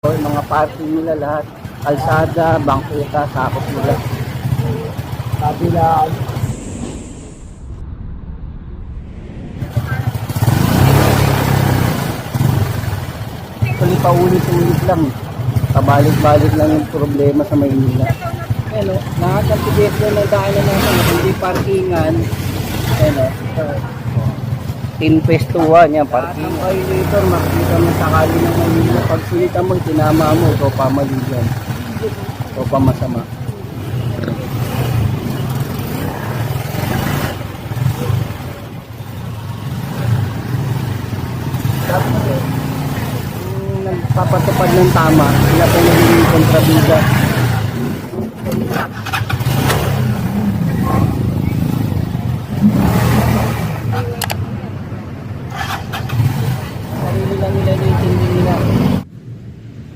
Yung mga parking nila lahat, kalsada, bangketa, sakop nila. Sabi na, actually paulit-ulit lang. Pabalik-balik lang yung problema sa Maynila. Ano, nakakatibit na ng daanan natin, hindi parkingan. Ano, Tinpestuhan yan, parking. Ang violator, makikita mo sakali ng Maynila. Pag sinita mo, tinama mo, ito pamali yan. Ito pa masama. Nagpapatupad ng tama, sila po naging kontrabida.